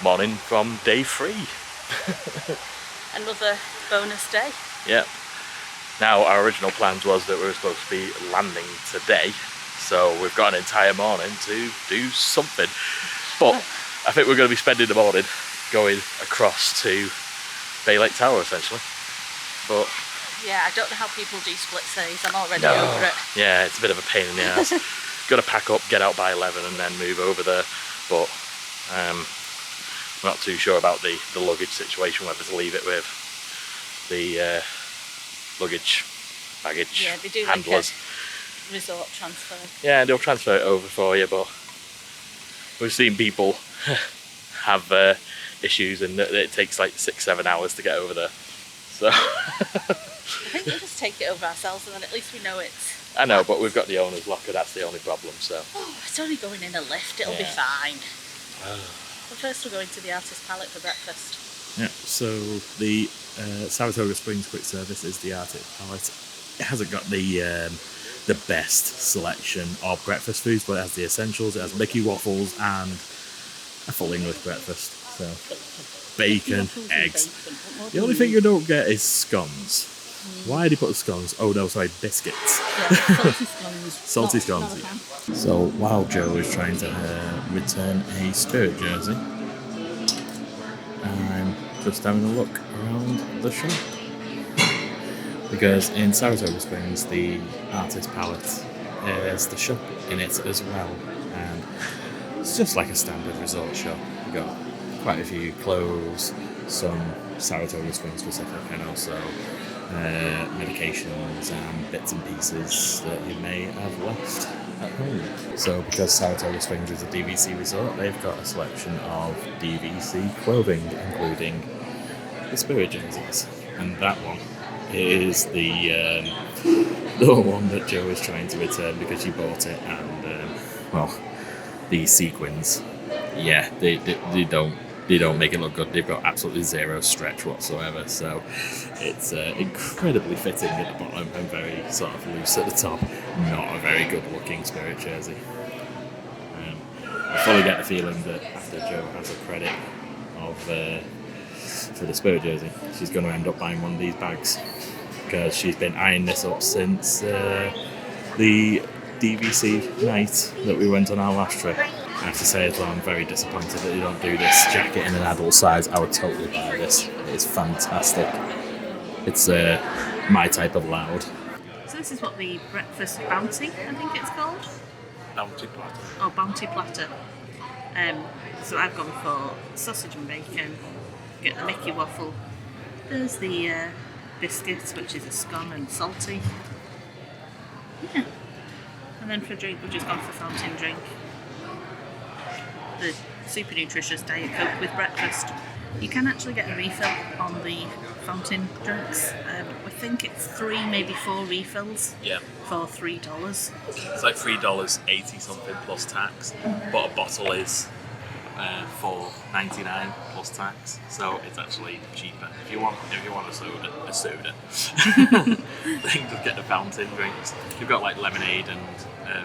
morning from day 3. Another bonus day. Yep. Now our original plans was that we were supposed to be landing today, so we've got an entire morning to do something. But I think we're going to be spending the morning going across to Bay Lake Tower essentially. But yeah, I don't know how people do split stays. I'm already over it. Yeah, it's a bit of a pain in the ass. Got to pack up, get out by 11 and then move over there. But I'm not too sure about the luggage situation, whether to leave it with the baggage yeah, they do handlers. Like a resort transfer. Yeah, they'll transfer it over for you, but we've seen people have issues and it takes like 6-7 hours to get over there. So I think we'll just take it over ourselves and then at least we know it's... I know, but we've got the owner's locker, that's the only problem, so... Oh, it's only going in a lift, it'll be fine. But first we're going to the Artist Palette for breakfast. Yeah, so the Saratoga Springs quick service is the Arctic Palette. It hasn't got the best selection of breakfast foods, but it has the essentials. It has Mickey waffles and a full English breakfast. So bacon, eggs. The only thing you don't get is scones. Why did he put scones? Oh no, sorry, biscuits. Yeah, salty scones. Salty scones. So while Joe is trying to return a Spirit jersey, I'm just having a look around the shop. Because in Saratoga Springs, the Artist Palette is the shop in it as well. And it's just like a standard resort shop. You've got quite a few clothes, some Saratoga Springs specific, and also medications and bits and pieces that you may have left at home. So because Saratoga Springs is a DVC resort, they've got a selection of DVC clothing, including the Spirit jerseys. And that one is the one that Joe is trying to return because she bought it, and the sequins, yeah, they don't make it look good. They've got absolutely zero stretch whatsoever, so it's incredibly fitting at the bottom and very sort of loose at the top. Not a very good looking Spirit jersey. I fully get the feeling that after Joe has a credit of for the Spirit jersey, she's going to end up buying one of these bags, because she's been eyeing this up since the DVC night that we went on our last trip. I have to say as well, I'm very disappointed that you don't do this jacket in an adult size. I would totally buy this. It's fantastic. It's my type of loud. So this is what the breakfast bounty, I think it's called? Bounty platter. Oh, bounty platter. So I've gone for sausage and bacon, get the Mickey waffle. There's the biscuits, which is a scone and salty. Yeah. And then for drink, we've just gone for fountain drink. The super nutritious Diet Coke with breakfast. You can actually get a refill on the fountain drinks. I think it's 3, maybe 4 refills for $3. It's like $3.80 something plus tax, but a bottle is $4.99 plus tax, so it's actually cheaper. If you want a soda, then just get the fountain drinks. You've got like lemonade and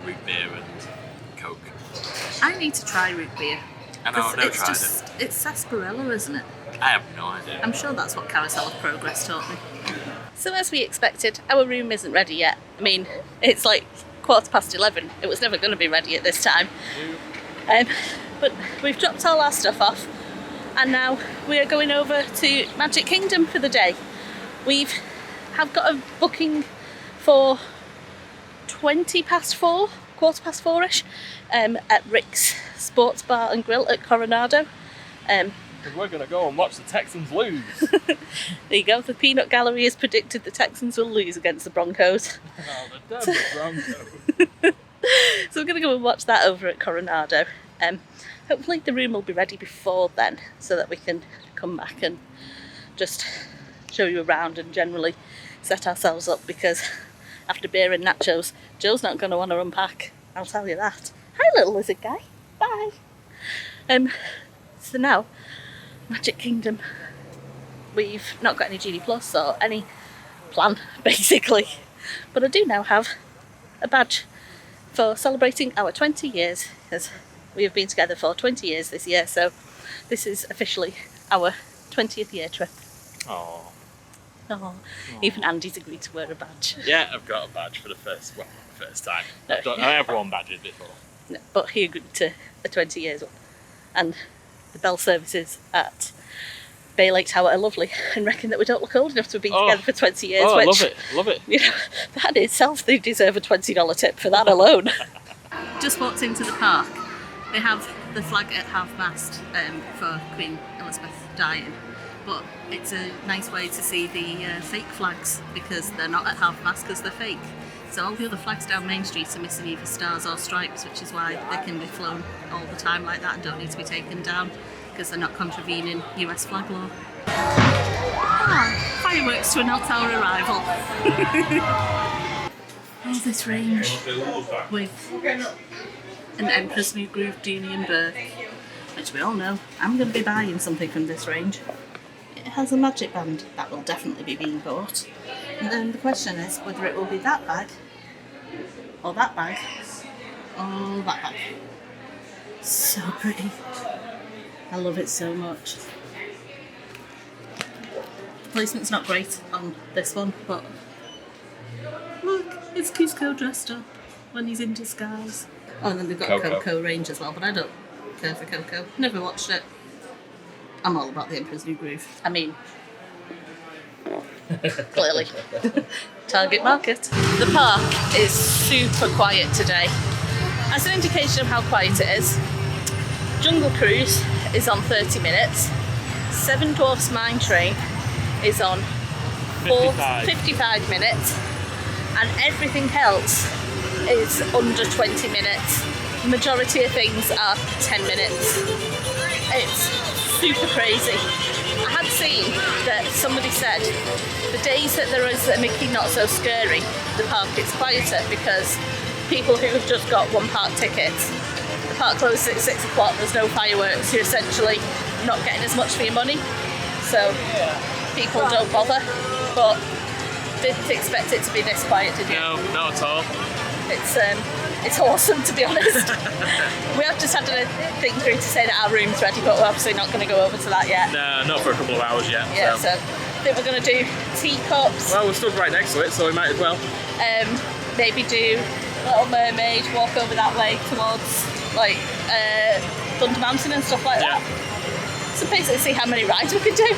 root beer and Coke. I need to try root beer. I know, I've never tried it. It's sarsaparilla, isn't it? I have no idea. I'm sure that's what Carousel of Progress taught me. So as we expected, our room isn't ready yet. I mean, it's like 11:15. It was never going to be ready at this time. But we've dropped all our stuff off, and now we are going over to Magic Kingdom for the day. Have got a booking for 4:20, 4:15ish, at Rick's Sports Bar and Grill at Coronado. Because we're going to go and watch the Texans lose. There you go, the Peanut Gallery has predicted the Texans will lose against the Broncos. Oh, the damn Broncos. So we're going to go and watch that over at Coronado. Hopefully the room will be ready before then, so that we can come back and just show you around and generally set ourselves up, because after beer and nachos, Joe's not going to want to unpack, I'll tell you that. Hi little lizard guy, bye! So now, Magic Kingdom, we've not got any Genie Plus or any plan basically, but I do now have a badge for celebrating our 20 years, because we have been together for 20 years this year, so this is officially our 20th year trip. Oh. Oh, even Andy's agreed to wear a badge. Yeah, I've got a badge for the first time. I have worn badges before. No, but he agreed to a 20 years one. And the bell services at Bay Lake Tower are lovely and reckon that we don't look old enough to have been together for 20 years. Oh, which, love it. You know, that in itself, they deserve a $20 tip for that alone. Just walked into the park. They have the flag at half-mast for Queen Elizabeth dying. But it's a nice way to see the fake flags because they're not at half-mast because they're fake. So all the other flags down Main Street are missing either stars or stripes, which is why they can be flown all the time like that and don't need to be taken down because they're not contravening US flag law. Fireworks to announce our arrival. Oh, this range with an Emperor's New Groove Dooney and Burke, which we all know I'm going to be buying something from this range. It has a magic band that will definitely be being bought. And then the question is whether it will be that bag, or that bag, or that bag. So pretty. I love it so much. The placement's not great on this one, but look, it's Cusco dressed up when he's in disguise. Oh, and then they've got a Coco range as well, but I don't care for Coco. Never watched it. I'm all about the Emperor's New Groove. I mean, clearly. Target market. The park is super quiet today. As an indication of how quiet it is, Jungle Cruise is on 30 minutes. Seven Dwarfs Mine Train is on 55 minutes. And everything else is under 20 minutes. The majority of things are 10 minutes. It's super crazy. I had seen that somebody said the days that there is a Mickey Not So Scary, the park is quieter because people who have just got one park ticket, the park closes at 6 o'clock, there's no fireworks, you're essentially not getting as much for your money, so people don't bother, but didn't expect it to be this quiet, did you? No, not at all. It's awesome, to be honest. We have just had a thing through to say that our room's ready, but we're obviously not going to go over to that yet. No, not for a couple of hours yet. Yeah, so I think we're going to do teacups. Well, we're stood right next to it, so we might as well. Maybe do Little Mermaid, walk over that way towards like Thunder Mountain and stuff like that. So basically see how many rides we can do.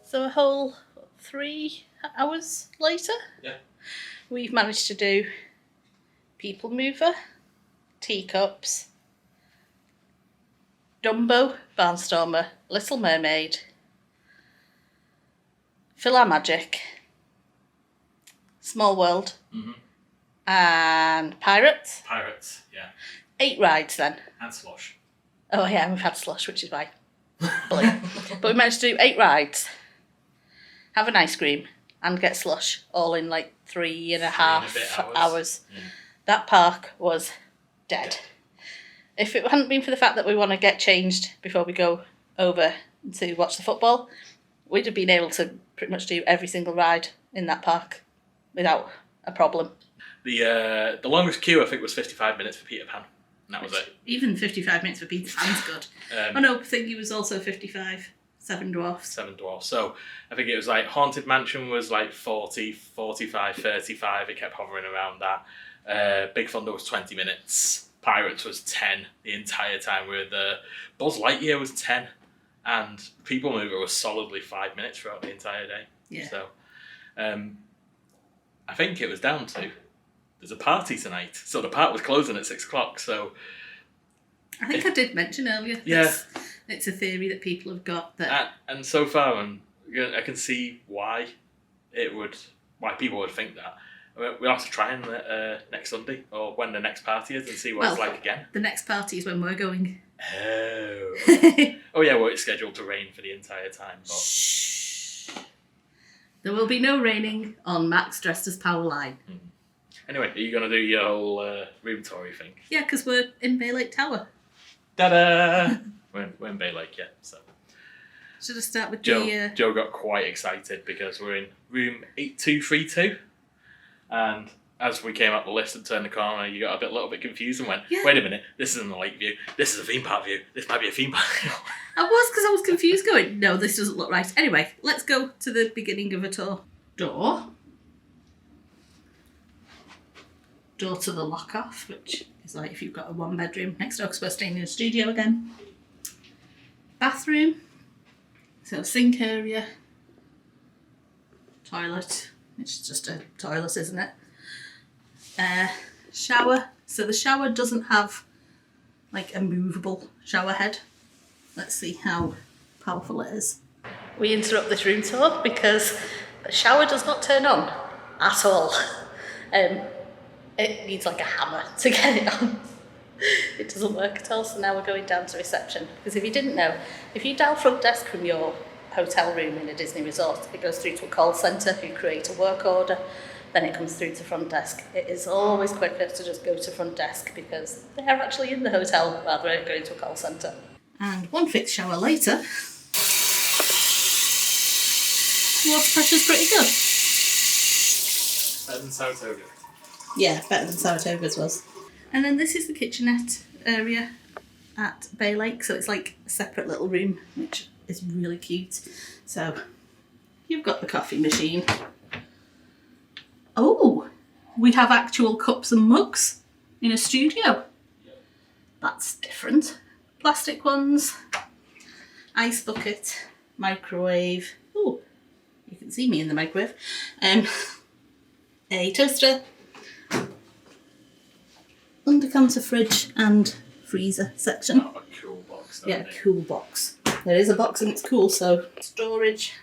So a whole 3 hours later, we've managed to do People Mover, Teacups, Dumbo, Barnstormer, Little Mermaid, Philharmagic, Small World, And Pirates. Pirates, yeah. 8 rides then. And Slush. Oh yeah, we've had slush, which is why. But we managed to do 8 rides, have an ice cream, and get slush all in like 3.5 hours. Yeah. That park was dead. If it hadn't been for the fact that we want to get changed before we go over to watch the football, we'd have been able to pretty much do every single ride in that park without a problem. The longest queue I think was 55 minutes for Peter Pan. And that was it. Even 55 minutes for Peter Pan's good. Oh no, I think he was also 55. 7 Dwarfs. 7 Dwarfs. So I think it was like Haunted Mansion was like 40, 45, 35. It kept hovering around that. Big Thunder was 20 minutes. Pirates was 10 the entire time we were there. Buzz Lightyear was 10. And People Mover was solidly 5 minutes throughout the entire day. Yeah. So I think it was down to there's a party tonight. So the park was closing at 6 o'clock. So I think I did mention earlier. Yeah. It's a theory that people have got that. And so far, I can see why people would think that. We'll have to try next Sunday or when the next party is and see what it's like again. The next party is when we're going. Oh. Oh yeah, well it's scheduled to rain for the entire time. But... Shh. There will be no raining on Max dressed as Powerline. Anyway, are you going to do your whole room toury thing? Yeah, because we're in Bay Lake Tower. Ta-da! we're in Bay Lake, yeah. So. Should I start with Joe got quite excited because we're in room 8232. And as we came up the list and turned the corner, you got a little bit confused and went, wait a minute, this isn't a lake view. This is a theme park view. This might be a theme park view. I was, because I was confused going, no, this doesn't look right. Anyway, let's go to the beginning of a tour. Door to the lock-off, which is like if you've got a 1-bedroom next door, because we're staying in a studio again. Bathroom. So sink area. Toilet. It's just a toilet, isn't it? Shower. So the shower doesn't have like a movable shower head. Let's see how powerful it is. We interrupt this room tour because the shower does not turn on at all. It needs like a hammer to get it on. It doesn't work at all, so now we're going down to reception. Because if you didn't know, if you dial front desk from your hotel room in a Disney resort, it goes through to a call centre who create a work order, then it comes through to front desk. It is always quicker to just go to front desk because they are actually in the hotel rather than going to a call centre. And one fixed shower later, water pressure's pretty good. Better than Saratoga. Yeah, better than Saratoga's was. And then this is the kitchenette area at Bay Lake, so it's like a separate little room, which is really cute. So you've got the coffee machine. Oh, we have actual cups and mugs in a studio. That's different. Plastic ones, ice bucket, microwave. Oh, you can see me in the microwave. A toaster, under counter fridge and freezer section. Oh, a cool box. Yeah, cool box. There is a box and it's cool, so storage.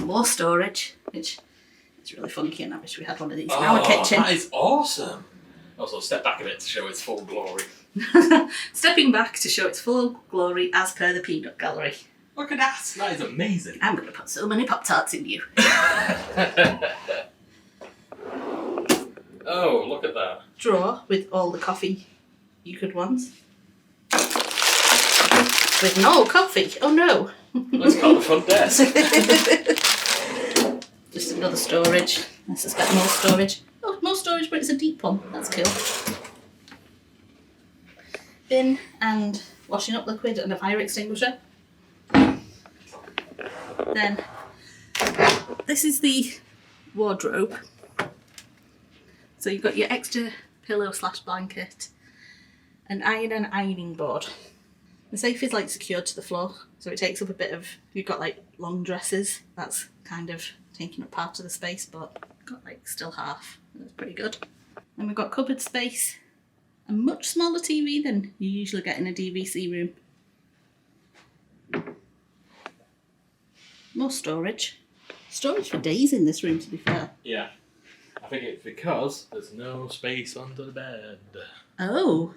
More storage, which is really funky, and I wish we had one of these in our kitchen. That is awesome. Also, step back a bit to show its full glory. Stepping back to show its full glory as per the peanut gallery. Look at that. That is amazing. I'm going to put so many Pop-Tarts in you. Oh, look at that. Drawer with all the coffee you could want. With no coffee. Oh no. Let's call the front desk. Just another storage. I suspect more storage. Oh, more storage, but it's a deep one. That's cool. Bin and washing up liquid and a fire extinguisher. Then this is the wardrobe. So you've got your extra pillow / blanket, an iron and ironing board. The safe is like secured to the floor, so it takes up a bit of, you've got like long dresses, that's kind of taking up part of the space, but got like still half. That's pretty good. And we've got cupboard space, a much smaller TV than you usually get in a DVC room. More storage. storage for days in this room, to be fair. Yeah. I think it's because there's no space under the bed. Oh.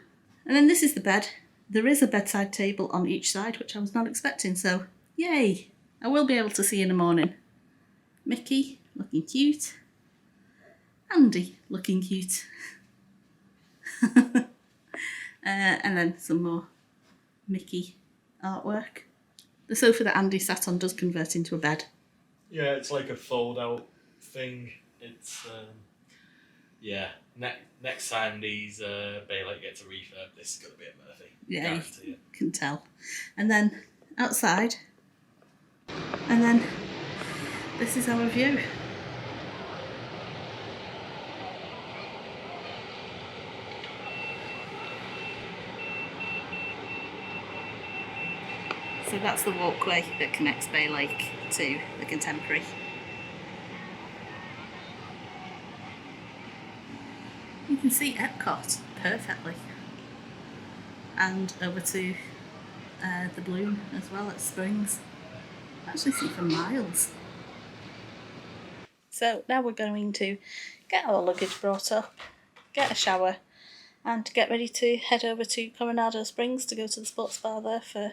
And then this is the bed. There is a bedside table on each side, which I was not expecting, so yay. I will be able to see in the morning. Mickey, looking cute. Andy, looking cute. And then some more Mickey artwork. The sofa that Andy sat on does convert into a bed. Yeah, it's like a fold-out thing. It's, yeah. Next time these Baylite get to refurb, this is going to be a Murphy. Yeah, Guarantee you it. can tell. And then outside. And then this is our view. So that's the walkway that connects Bay Lake to the Contemporary. You can see Epcot perfectly. And over to the Bloom as well at Springs. Actually see for miles. So now we're going to get our luggage brought up, get a shower, and get ready to head over to Coronado Springs to go to the sports bar there for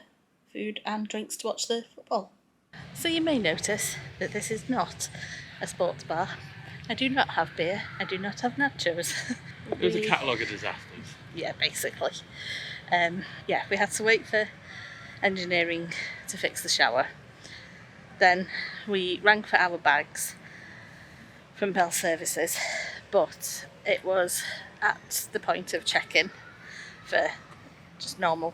food and drinks to watch the football. So you may notice that this is not a sports bar. I do not have beer, I do not have nachos. It was a catalogue of disasters. Yeah, basically. Yeah, we had to wait for engineering to fix the shower. Then we rang for our bags from Bell Services, but it was at the point of check-in for just normal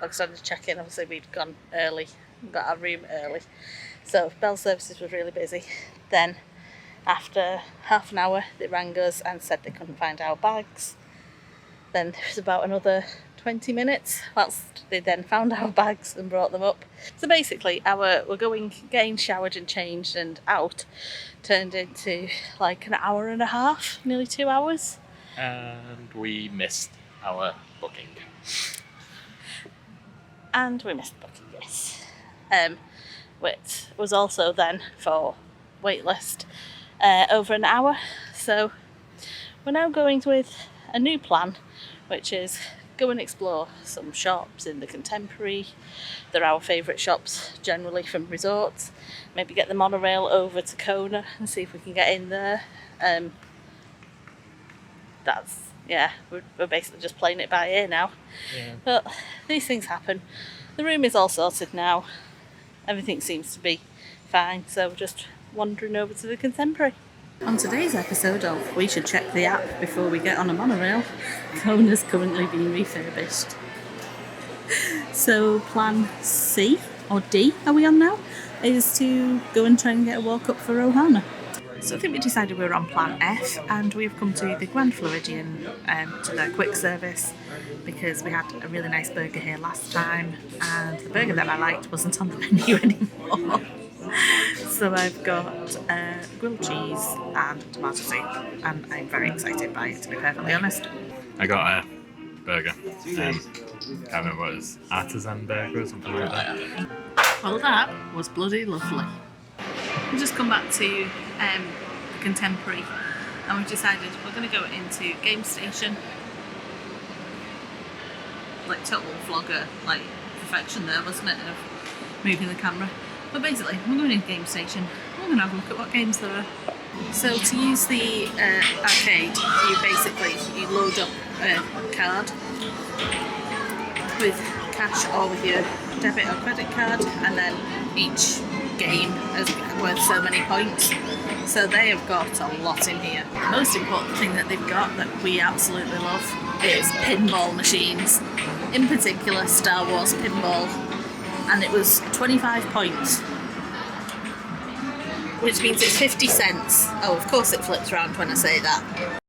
bog standard check-in. Obviously we'd gone early, got our room early, so Bell Services was really busy. Then after half an hour they rang us and said they couldn't find our bags. Then there was about another 20 minutes whilst they then found our bags and brought them up. So basically we're getting showered and changed and out turned into like an hour and a half, nearly 2 hours. And we missed our booking. And we missed the booking, yes. Which was also then for waitlist over an hour. So we're now going with a new plan, which is go and explore some shops in the Contemporary. They're our favourite shops generally from resorts. Maybe get the monorail over to Kona and see if we can get in there. We're basically just playing it by ear now. Yeah. But these things happen. The room is all sorted now. Everything seems to be fine, so we're just wandering over to the Contemporary. On today's episode of We Should Check the App Before We Get on a Monorail, Kona's currently being refurbished. So plan C, or D are we on now, is to go and try and get a walk up for Ohana. So I think we decided we were on plan F, and we've come to the Grand Floridian to their quick service because we had a really nice burger here last time and the burger that I liked wasn't on the menu anymore. So I've got grilled cheese and tomato soup, and I'm very excited by it, to be perfectly honest. I got a burger. Can't remember what it was, artisan burger or something like that. Well, that was bloody lovely. We've just come back to the Contemporary, and we've decided we're going to go into Game Station. Like total vlogger, like perfection there, wasn't it, of moving the camera. But basically, we're going into Game Station. We're going to have a look at what games there are. So to use the arcade, you load up a card with cash or with your debit or credit card, and then each game is worth so many points. So they have got a lot in here. The most important thing that they've got that we absolutely love is pinball machines. In particular, Star Wars pinball. And it was 25 points, which means it's 50 cents. Oh, of course it flips around when I say that.